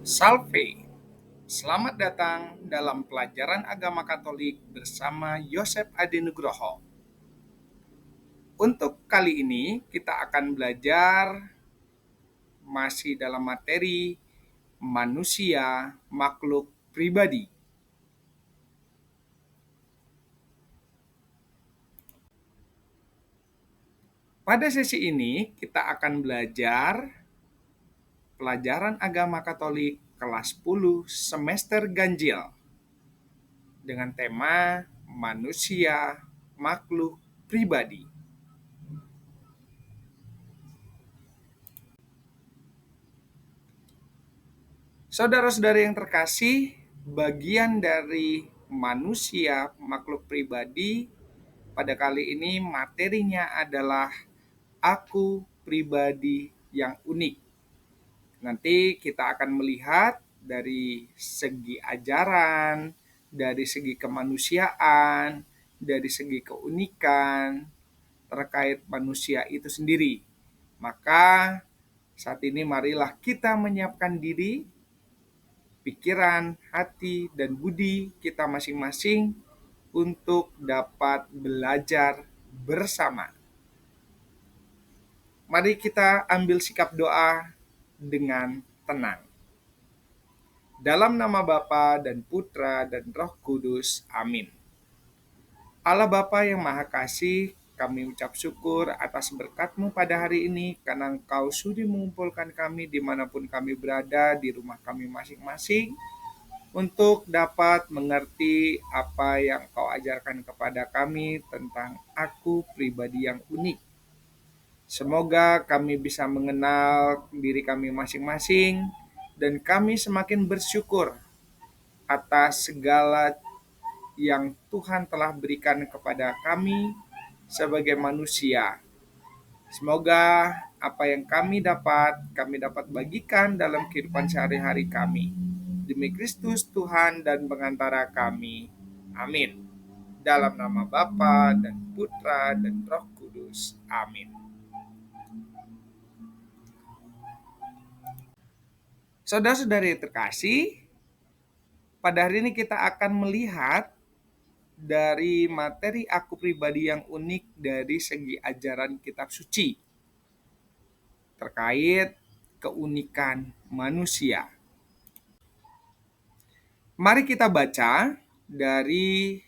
Salve, selamat datang dalam pelajaran agama Katolik bersama Yosef Adi Nugroho. Untuk kali ini kita akan belajar masih dalam materi manusia makhluk pribadi. Pada sesi ini kita akan belajar pelajaran agama Katolik kelas 10 semester ganjil dengan tema manusia makhluk pribadi. Saudara-saudari yang terkasih, bagian dari manusia makhluk pribadi pada kali ini materinya adalah aku pribadi yang unik. Nanti kita akan melihat dari segi ajaran, dari segi kemanusiaan, dari segi keunikan terkait manusia itu sendiri. Maka saat ini marilah kita menyiapkan diri, pikiran, hati, dan budi kita masing-masing untuk dapat belajar bersama. Mari kita ambil sikap doa dengan tenang. Dalam nama Bapa dan Putra dan Roh Kudus. Amin. Allah Bapa yang Maha Kasih, kami ucap syukur atas berkat-Mu pada hari ini karena Engkau sudi mengumpulkan kami dimanapun kami berada di rumah kami masing-masing untuk dapat mengerti apa yang Kau ajarkan kepada kami tentang aku pribadi yang unik. Semoga kami bisa mengenal diri kami masing-masing dan kami semakin bersyukur atas segala yang Tuhan telah berikan kepada kami sebagai manusia. Semoga apa yang kami dapat bagikan dalam kehidupan sehari-hari kami. Demi Kristus Tuhan dan pengantara kami. Amin. Dalam nama Bapa dan Putra dan Roh Kudus. Amin. Saudara-saudari terkasih, pada hari ini kita akan melihat dari materi aku pribadi yang unik dari segi ajaran kitab suci terkait keunikan manusia. Mari kita baca dari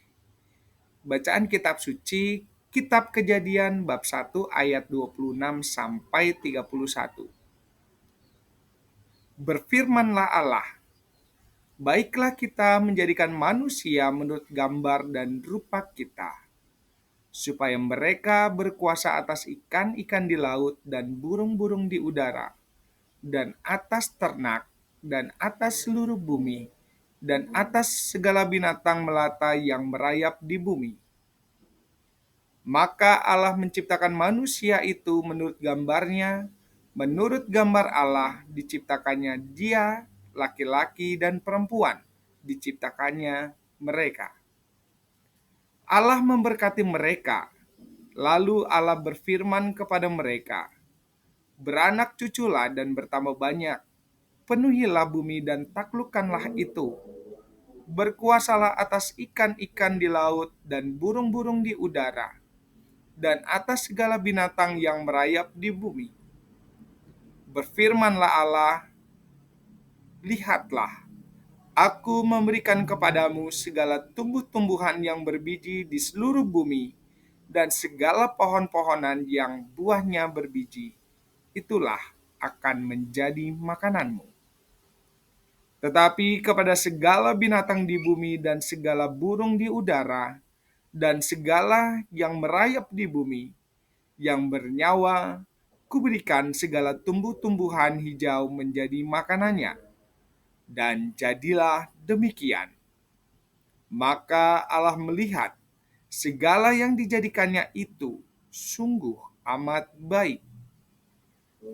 bacaan kitab suci, kitab Kejadian bab 1 ayat 26 sampai 31. Berfirmanlah Allah, baiklah kita menjadikan manusia menurut gambar dan rupa kita, supaya mereka berkuasa atas ikan-ikan di laut dan burung-burung di udara, dan atas ternak, dan atas seluruh bumi, dan atas segala binatang melata yang merayap di bumi. Maka Allah menciptakan manusia itu menurut gambarnya, menurut gambar Allah diciptakannya dia, laki-laki dan perempuan, diciptakannya mereka. Allah memberkati mereka, lalu Allah berfirman kepada mereka, beranak cuculah dan bertambah banyak, penuhilah bumi dan taklukkanlah itu. Berkuasalah atas ikan-ikan di laut dan burung-burung di udara, dan atas segala binatang yang merayap di bumi. Berfirmanlah Allah, lihatlah, aku memberikan kepadamu segala tumbuh-tumbuhan yang berbiji di seluruh bumi, dan segala pohon-pohonan yang buahnya berbiji. Itulah akan menjadi makananmu. Tetapi kepada segala binatang di bumi dan segala burung di udara, dan segala yang merayap di bumi, yang bernyawa, kuberikan segala tumbuh-tumbuhan hijau menjadi makanannya. Dan jadilah demikian. Maka Allah melihat segala yang dijadikannya itu sungguh amat baik.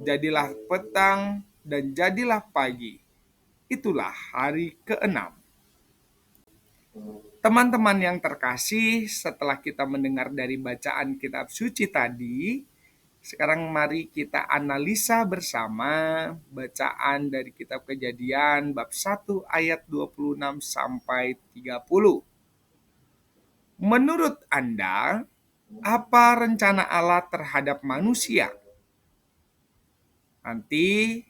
Jadilah petang dan jadilah pagi. Itulah hari ke-6. Teman-teman yang terkasih, setelah kita mendengar dari bacaan kitab suci tadi, Sekarang mari kita analisa bersama bacaan dari kitab Kejadian bab 1 ayat 26 sampai 30. Menurut Anda, apa rencana Allah terhadap manusia? Nanti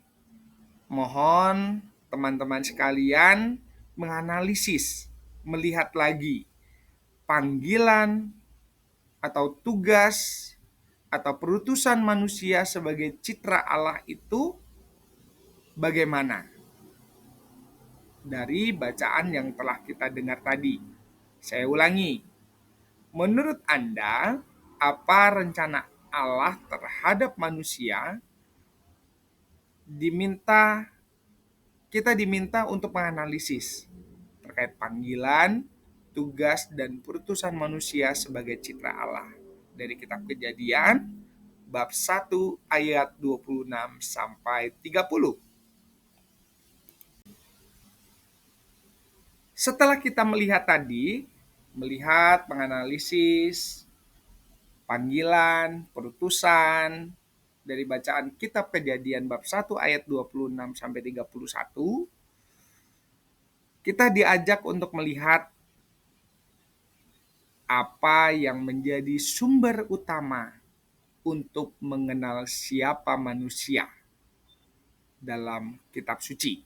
mohon teman-teman sekalian menganalisis, melihat lagi panggilan atau tugas atau perutusan manusia sebagai citra Allah itu bagaimana dari bacaan yang telah kita dengar tadi. Saya ulangi, menurut Anda, apa rencana Allah terhadap manusia? Kita diminta untuk menganalisis terkait panggilan, tugas, dan perutusan manusia sebagai citra Allah. Dari kitab Kejadian, bab 1 ayat 26 sampai 30. Setelah kita melihat tadi, melihat menganalisis panggilan, perutusan dari bacaan kitab Kejadian bab 1 ayat 26 sampai 31, kita diajak untuk melihat apa yang menjadi sumber utama untuk mengenal siapa manusia dalam kitab suci.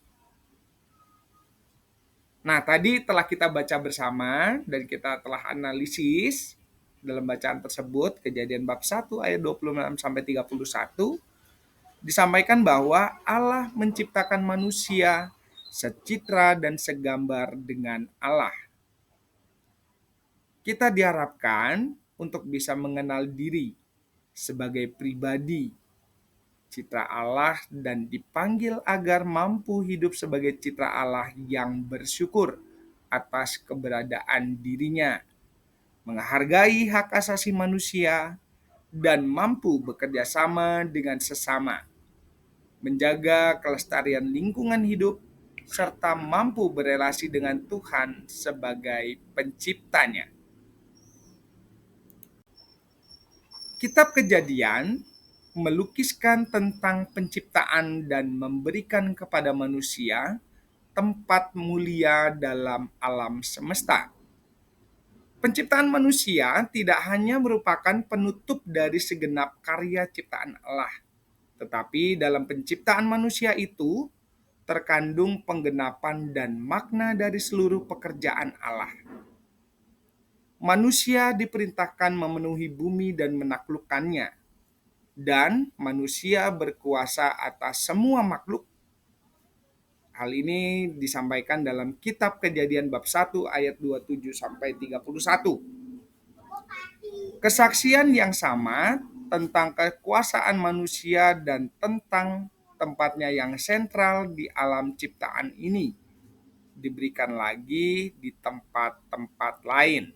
Nah, tadi telah kita baca bersama dan kita telah analisis dalam bacaan tersebut, Kejadian bab 1 ayat 26 sampai 31, disampaikan bahwa Allah menciptakan manusia secitra dan segambar dengan Allah. Kita diharapkan untuk bisa mengenal diri sebagai pribadi citra Allah dan dipanggil agar mampu hidup sebagai citra Allah yang bersyukur atas keberadaan dirinya, menghargai hak asasi manusia, dan mampu bekerja sama dengan sesama, menjaga kelestarian lingkungan hidup, serta mampu berelasi dengan Tuhan sebagai penciptanya. Kitab Kejadian melukiskan tentang penciptaan dan memberikan kepada manusia tempat mulia dalam alam semesta. Penciptaan manusia tidak hanya merupakan penutup dari segenap karya ciptaan Allah, tetapi dalam penciptaan manusia itu terkandung penggenapan dan makna dari seluruh pekerjaan Allah. Manusia diperintahkan memenuhi bumi dan menaklukkannya, dan manusia berkuasa atas semua makhluk. Hal ini disampaikan dalam kitab Kejadian bab 1 ayat 27 sampai 31. Kesaksian yang sama tentang kekuasaan manusia dan tentang tempatnya yang sentral di alam ciptaan ini diberikan lagi di tempat-tempat lain.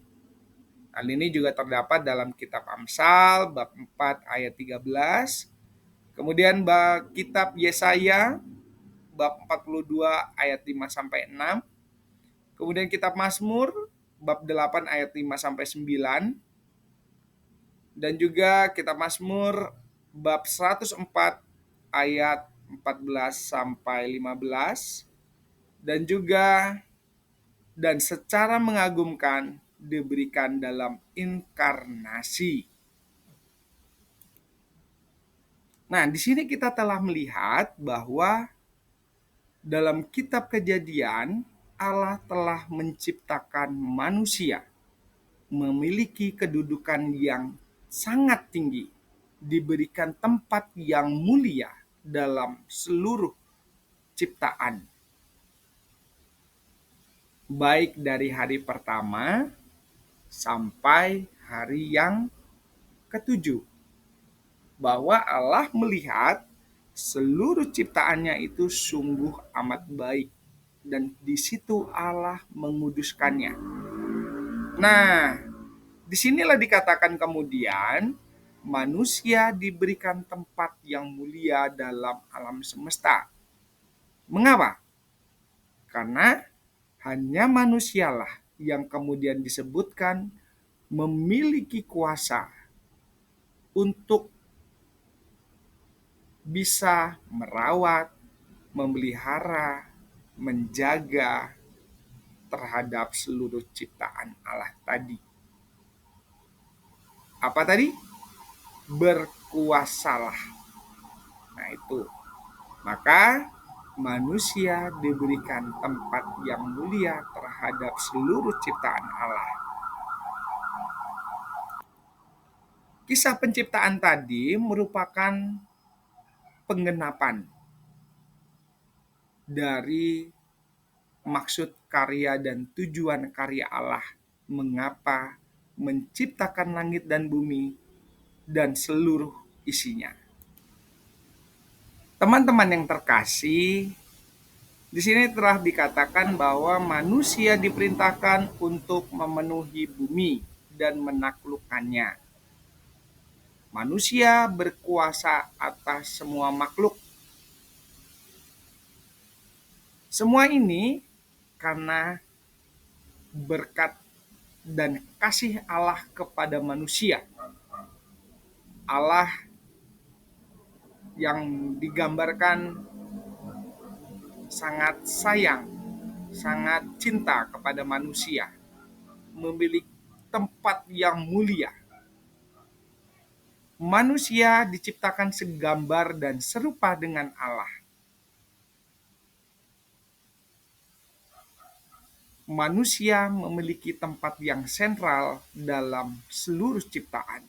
Hal ini juga terdapat dalam kitab Amsal bab 4 ayat 13, kemudian kitab Yesaya bab 42 ayat 5 sampai 6, kemudian kitab Mazmur bab 8 ayat 5 sampai 9, dan juga kitab Mazmur bab 104 ayat 14 sampai 15, dan secara mengagumkan diberikan dalam inkarnasi. Nah, di sini kita telah melihat bahwa dalam kitab Kejadian Allah telah menciptakan manusia memiliki kedudukan yang sangat tinggi, diberikan tempat yang mulia dalam seluruh ciptaan. Baik dari hari pertama sampai hari yang ketujuh. Bahwa Allah melihat seluruh ciptaannya itu sungguh amat baik. Dan di situ Allah menguduskannya. Nah, disinilah dikatakan kemudian manusia diberikan tempat yang mulia dalam alam semesta. Mengapa? Karena hanya manusialah yang kemudian disebutkan memiliki kuasa untuk bisa merawat, memelihara, menjaga terhadap seluruh ciptaan Allah tadi. Apa tadi? Berkuasalah. Nah itu. Maka manusia diberikan tempat yang mulia terhadap seluruh ciptaan Allah. Kisah penciptaan tadi merupakan penggenapan dari maksud karya dan tujuan karya Allah mengapa menciptakan langit dan bumi dan seluruh isinya. Teman-teman yang terkasih, di sini telah dikatakan bahwa manusia diperintahkan untuk memenuhi bumi dan menaklukkannya. Manusia berkuasa atas semua makhluk. Semua ini karena berkat dan kasih Allah kepada manusia. Allah yang digambarkan sangat sayang, sangat cinta kepada manusia, memiliki tempat yang mulia. Manusia diciptakan segambar dan serupa dengan Allah. Manusia memiliki tempat yang sentral dalam seluruh ciptaan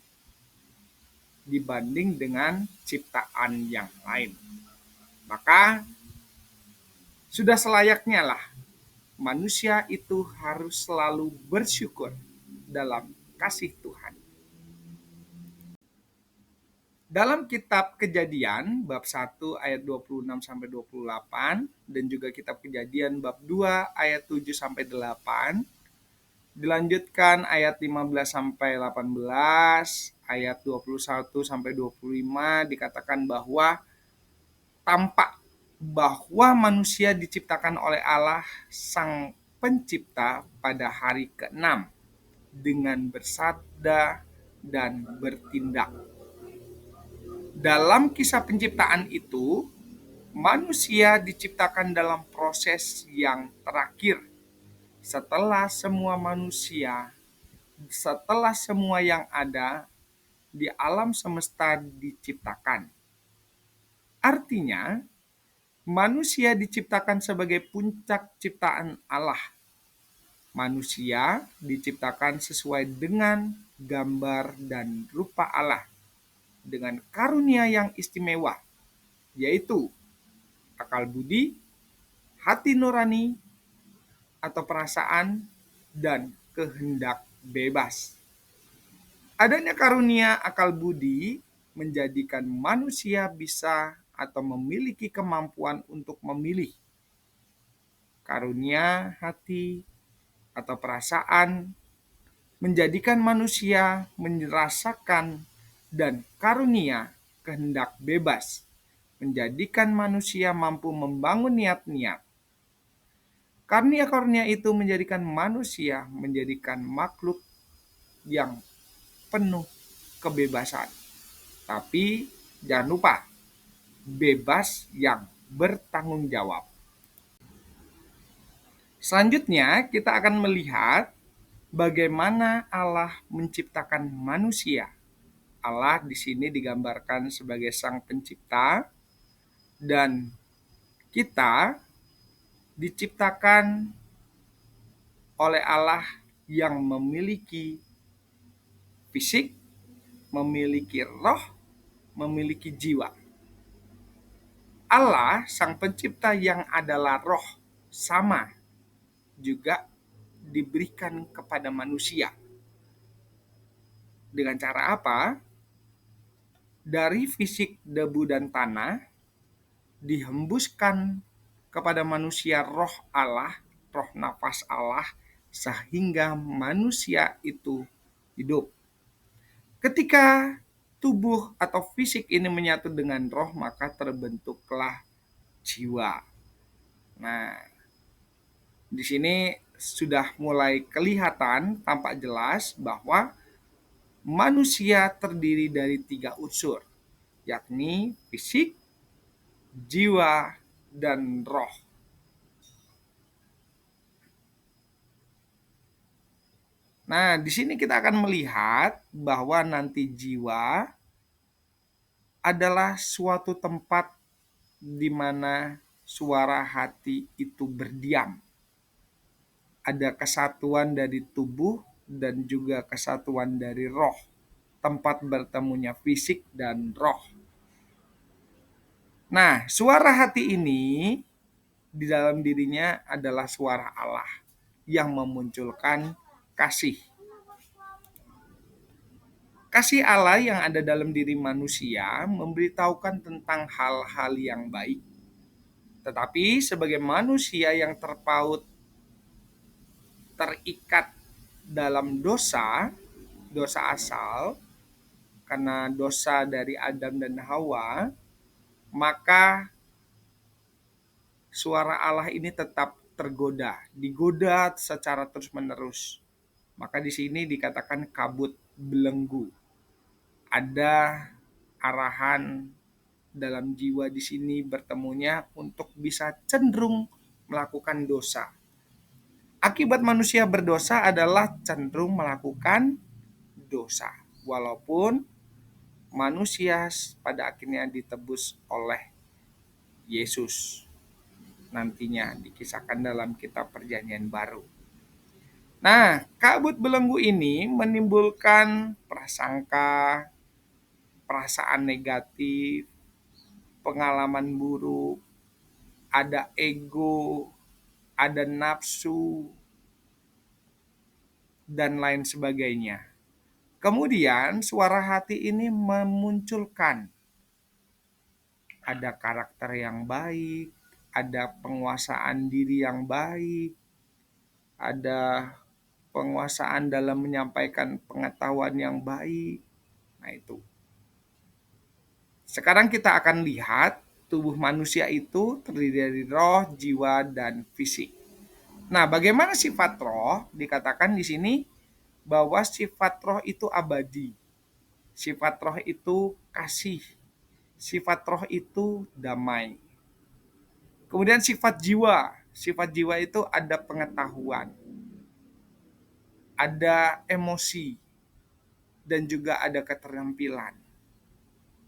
dibanding dengan ciptaan yang lain. Maka sudah selayaknya lah manusia itu harus selalu bersyukur dalam kasih Tuhan. Dalam kitab Kejadian bab 1 ayat 26 sampai 28 dan juga kitab Kejadian bab 2 ayat 7 sampai 8, dilanjutkan ayat 15 sampai 18, ayat 21 sampai 25 dikatakan bahwa tampak bahwa manusia diciptakan oleh Allah Sang Pencipta pada hari ke-6 dengan bersabda dan bertindak. Dalam kisah penciptaan itu, manusia diciptakan dalam proses yang terakhir. Setelah semua yang ada di alam semesta diciptakan. Artinya, manusia diciptakan sebagai puncak ciptaan Allah. Manusia diciptakan sesuai dengan gambar dan rupa Allah dengan karunia yang istimewa, yaitu akal budi, hati nurani atau perasaan, dan kehendak bebas. Adanya karunia akal budi menjadikan manusia bisa atau memiliki kemampuan untuk memilih. Karunia hati atau perasaan menjadikan manusia merasakan, dan karunia kehendak bebas menjadikan manusia mampu membangun niat-niat. Karunia-karunia itu menjadikan manusia menjadikan makhluk yang penuh kebebasan. Tapi jangan lupa, bebas yang bertanggung jawab. Selanjutnya kita akan melihat bagaimana Allah menciptakan manusia. Allah di sini digambarkan sebagai Sang Pencipta dan kita diciptakan oleh Allah yang memiliki fisik, memiliki roh, memiliki jiwa. Allah Sang Pencipta yang adalah roh sama juga diberikan kepada manusia. Dengan cara apa? Dari fisik debu dan tanah dihembuskan kepada manusia roh Allah, roh nafas Allah, sehingga manusia itu hidup. Ketika tubuh atau fisik ini menyatu dengan roh, maka terbentuklah jiwa. Nah, di sini sudah mulai kelihatan tampak jelas bahwa manusia terdiri dari 3 unsur, yakni fisik, jiwa, dan roh. Nah, di sini kita akan melihat bahwa nanti jiwa adalah suatu tempat di mana suara hati itu berdiam. Ada kesatuan dari tubuh dan juga kesatuan dari roh. Tempat bertemunya fisik dan roh. Nah, suara hati ini di dalam dirinya adalah suara Allah yang memunculkan kasih. Kasih Allah yang ada dalam diri manusia memberitahukan tentang hal-hal yang baik. Tetapi sebagai manusia yang terpaut, terikat dalam dosa, dosa asal, karena dosa dari Adam dan Hawa, maka suara Allah ini tetap tergoda, digoda secara terus-menerus. Maka di sini dikatakan kabut belenggu. Ada arahan dalam jiwa di sini bertemunya untuk bisa cenderung melakukan dosa. Akibat manusia berdosa adalah cenderung melakukan dosa. Walaupun manusia pada akhirnya ditebus oleh Yesus. Nantinya dikisahkan dalam kitab Perjanjian Baru. Nah, kabut belenggu ini menimbulkan prasangka, perasaan negatif, pengalaman buruk, ada ego, ada nafsu, dan lain sebagainya. Kemudian suara hati ini memunculkan ada karakter yang baik, ada penguasaan diri yang baik, ada penguasaan dalam menyampaikan pengetahuan yang baik. Nah itu. Sekarang kita akan lihat tubuh manusia itu terdiri dari roh, jiwa, dan fisik. Nah, bagaimana sifat roh? Dikatakan di sini bahwa sifat roh itu abadi. Sifat roh itu kasih. Sifat roh itu damai. Kemudian sifat jiwa. Sifat jiwa itu ada pengetahuan, ada emosi, dan juga ada keterampilan.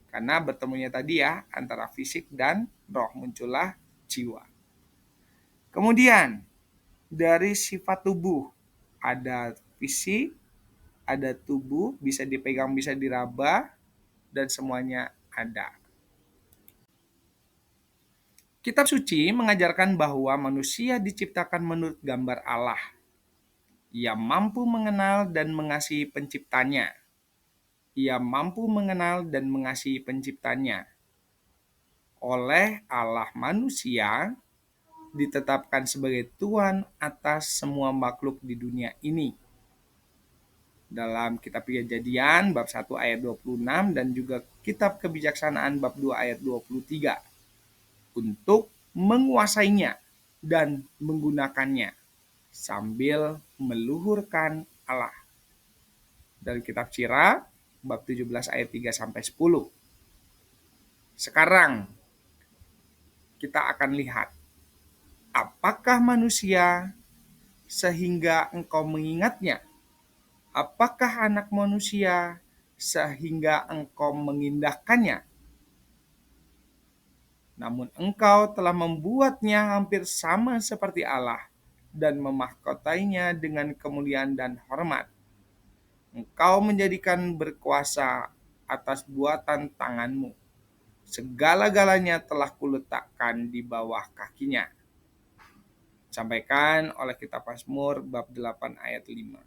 Karena bertemunya tadi ya antara fisik dan roh muncullah jiwa. Kemudian dari sifat tubuh ada fisik, ada tubuh, bisa dipegang, bisa diraba, dan semuanya ada. Kitab suci mengajarkan bahwa manusia diciptakan menurut gambar Allah. Ia mampu mengenal dan mengasihi penciptanya. Ia mampu mengenal dan mengasihi penciptanya. Oleh Allah manusia ditetapkan sebagai Tuhan atas semua makhluk di dunia ini. Dalam kitab Kejadian bab 1 ayat 26 dan juga kitab Kebijaksanaan bab 2 ayat 23. Untuk menguasainya dan menggunakannya sambil meluhurkan Allah. Dari kitab Sirah bab 17 ayat 3 sampai 10. Sekarang kita akan lihat apakah manusia sehingga engkau mengingatnya? Apakah anak manusia sehingga engkau mengindahkannya? Namun engkau telah membuatnya hampir sama seperti Allah dan memahkotainya dengan kemuliaan dan hormat. Engkau menjadikan berkuasa atas buatan tanganmu. Segala-galanya telah kuletakkan di bawah kakinya. Sampaikan oleh kitab Mazmur bab 8 ayat 5.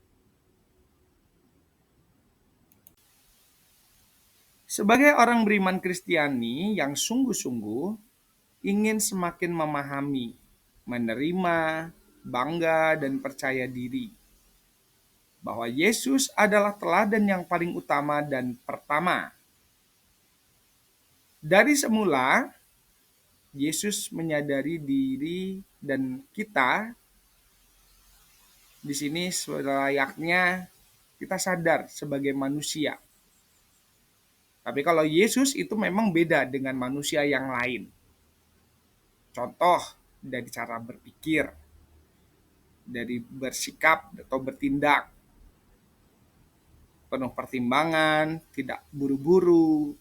Sebagai orang beriman Kristiani yang sungguh-sungguh ingin semakin memahami, menerima, bangga, dan percaya diri bahwa Yesus adalah teladan yang paling utama dan pertama. Dari semula, Yesus menyadari diri dan kita di sini selayaknya kita sadar sebagai manusia. Tapi kalau Yesus itu memang beda dengan manusia yang lain. Contoh dari cara berpikir, dari bersikap atau bertindak, penuh pertimbangan, tidak buru-buru.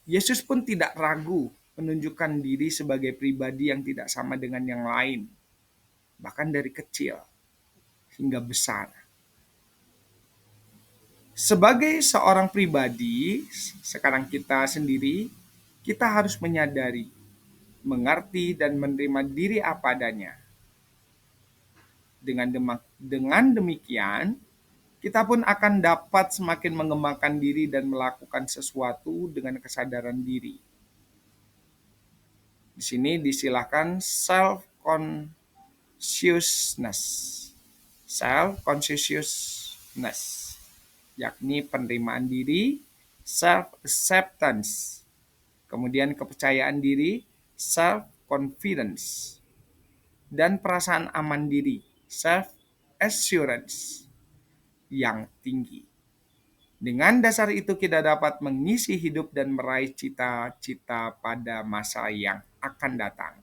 Yesus pun tidak ragu menunjukkan diri sebagai pribadi yang tidak sama dengan yang lain, bahkan dari kecil hingga besar. Sebagai seorang pribadi, sekarang kita sendiri, kita harus menyadari, mengerti, dan menerima diri apa adanya. Dengan demikian, kita pun akan dapat semakin mengembangkan diri dan melakukan sesuatu dengan kesadaran diri. Di sini disilakan self-consciousness. Self-consciousness, yakni penerimaan diri, self-acceptance, kemudian kepercayaan diri, self-confidence, dan perasaan aman diri, self-assurance, yang tinggi. Dengan dasar itu kita dapat mengisi hidup dan meraih cita-cita pada masa yang akan datang.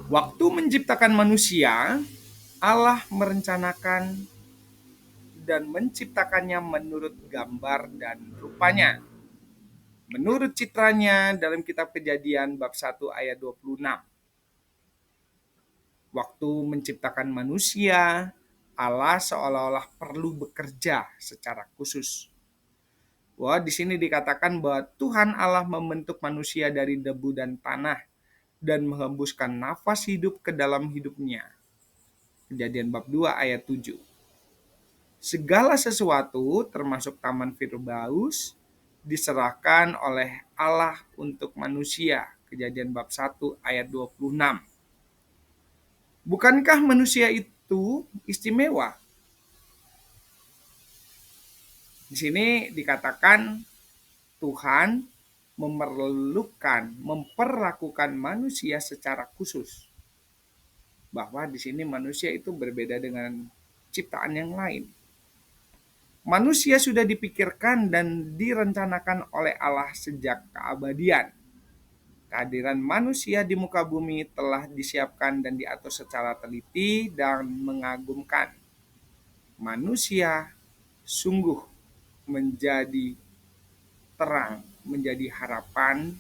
Waktu menciptakan manusia, Allah merencanakan dan menciptakannya menurut gambar dan rupanya. Menurut citranya dalam kitab Kejadian bab 1 ayat 26. Waktu menciptakan manusia, Allah seolah-olah perlu bekerja secara khusus. Wah, di sini dikatakan bahwa Tuhan Allah membentuk manusia dari debu dan tanah dan menghembuskan nafas hidup ke dalam hidupnya. Kejadian bab 2 ayat 7. Segala sesuatu termasuk taman Firdaus diserahkan oleh Allah untuk manusia. Kejadian bab 1 ayat 26. Bukankah manusia itu istimewa? Di sini dikatakan Tuhan memperlakukan manusia secara khusus. Bahwa di sini manusia itu berbeda dengan ciptaan yang lain. Manusia sudah dipikirkan dan direncanakan oleh Allah sejak keabadian. Kehadiran manusia di muka bumi telah disiapkan dan diatur secara teliti dan mengagumkan. Manusia sungguh menjadi terang, menjadi harapan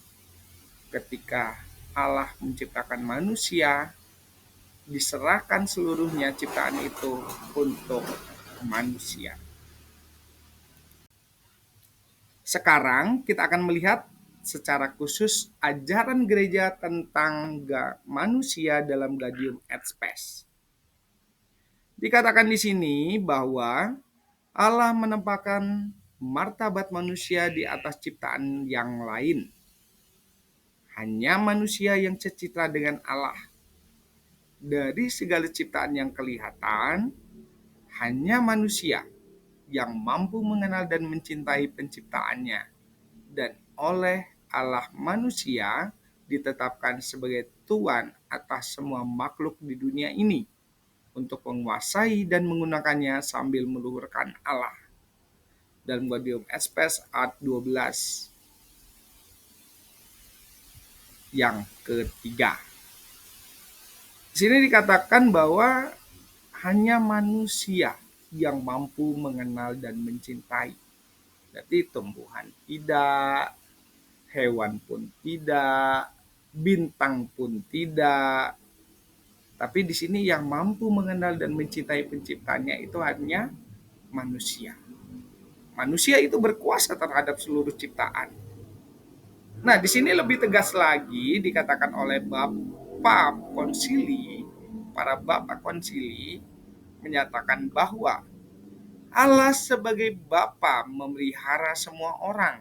ketika Allah menciptakan manusia, diserahkan seluruhnya ciptaan itu untuk manusia. Sekarang kita akan melihat secara khusus ajaran gereja tentang manusia dalam Gaudium et Spes. Dikatakan di sini bahwa Allah menempatkan martabat manusia di atas ciptaan yang lain. Hanya manusia yang secitra dengan Allah. Dari segala ciptaan yang kelihatan, hanya manusia yang mampu mengenal dan mencintai penciptaannya. Dan oleh Allah manusia ditetapkan sebagai Tuhan atas semua makhluk di dunia ini untuk menguasai dan menggunakannya sambil meluhurkan Allah. Dalam Gaudium et Spes ayat 12 yang ketiga. Di sini dikatakan bahwa hanya manusia yang mampu mengenal dan mencintai. Berarti tumbuhan tidak, hewan pun tidak, bintang pun tidak. Tapi di sini yang mampu mengenal dan mencintai penciptanya itu hanya manusia. Manusia itu berkuasa terhadap seluruh ciptaan. Nah, di sini lebih tegas lagi dikatakan oleh para bapak konsili menyatakan bahwa Allah sebagai Bapa memelihara semua orang,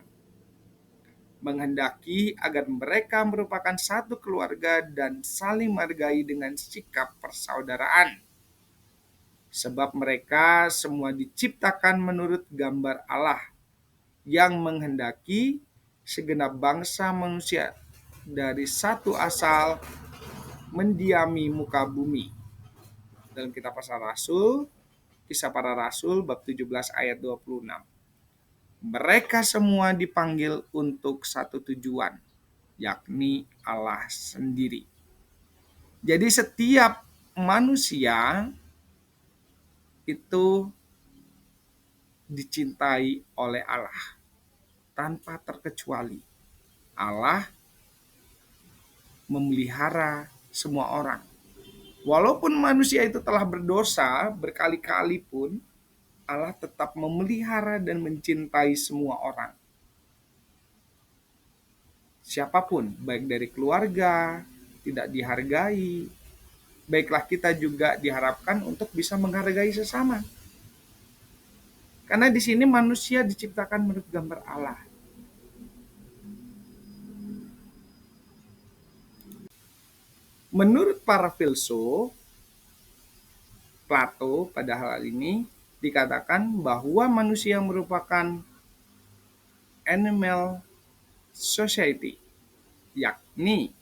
menghendaki agar mereka merupakan satu keluarga dan saling menghargai dengan sikap persaudaraan. Sebab mereka semua diciptakan menurut gambar Allah yang menghendaki segenap bangsa manusia dari satu asal mendiami muka bumi. Dalam kitab Kisah Para Rasul bab 17 ayat 26. Mereka semua dipanggil untuk satu tujuan, yakni Allah sendiri. Jadi setiap manusia itu dicintai oleh Allah tanpa terkecuali. Allah memelihara semua orang. Walaupun manusia itu telah berdosa berkali-kali pun, Allah tetap memelihara dan mencintai semua orang. Siapapun, baik dari keluarga, tidak dihargai, baiklah kita juga diharapkan untuk bisa menghargai sesama. Karena di sini manusia diciptakan menurut gambar Allah. Menurut para filsuf, Plato pada hal ini dikatakan bahwa manusia merupakan animal society, yakni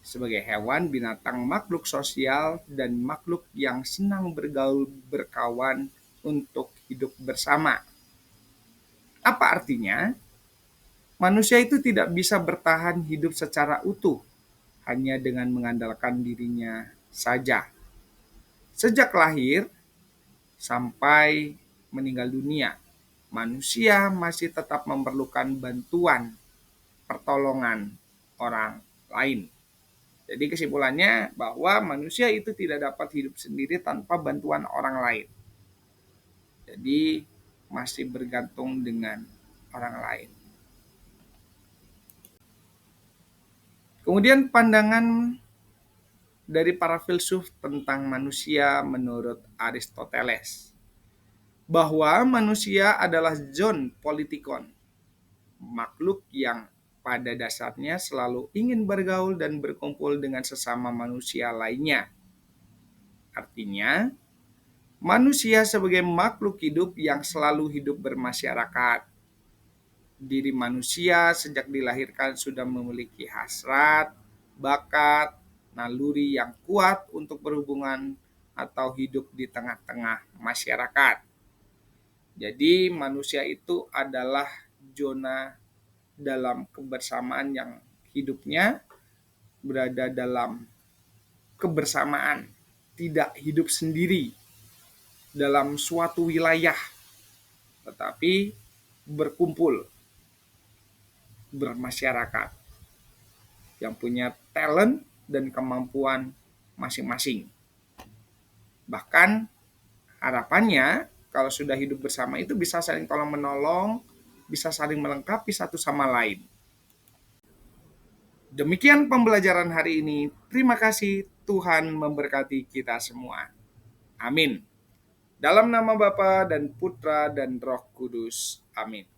sebagai hewan, binatang, makhluk sosial, dan makhluk yang senang bergaul, berkawan untuk hidup bersama. Apa artinya? Manusia itu tidak bisa bertahan hidup secara utuh hanya dengan mengandalkan dirinya saja. Sejak lahir sampai meninggal dunia, manusia masih tetap memerlukan bantuan, pertolongan orang lain. Jadi kesimpulannya bahwa manusia itu tidak dapat hidup sendiri tanpa bantuan orang lain. Jadi masih bergantung dengan orang lain. Kemudian pandangan dari para filsuf tentang manusia menurut Aristoteles, bahwa manusia adalah zoon politikon, makhluk yang pada dasarnya selalu ingin bergaul dan berkumpul dengan sesama manusia lainnya. Artinya, manusia sebagai makhluk hidup yang selalu hidup bermasyarakat. Diri manusia sejak dilahirkan sudah memiliki hasrat, bakat, naluri yang kuat untuk berhubungan atau hidup di tengah-tengah masyarakat. Jadi manusia itu adalah zona dalam kebersamaan yang hidupnya berada dalam kebersamaan, tidak hidup sendiri dalam suatu wilayah, tetapi berkumpul, bermasyarakat, yang punya talent dan kemampuan masing-masing. Bahkan harapannya kalau sudah hidup bersama itu bisa saling tolong-menolong, bisa saling melengkapi satu sama lain. Demikian pembelajaran hari ini. Terima kasih, Tuhan memberkati kita semua. Amin. Dalam nama Bapa dan Putra dan Roh Kudus. Amin.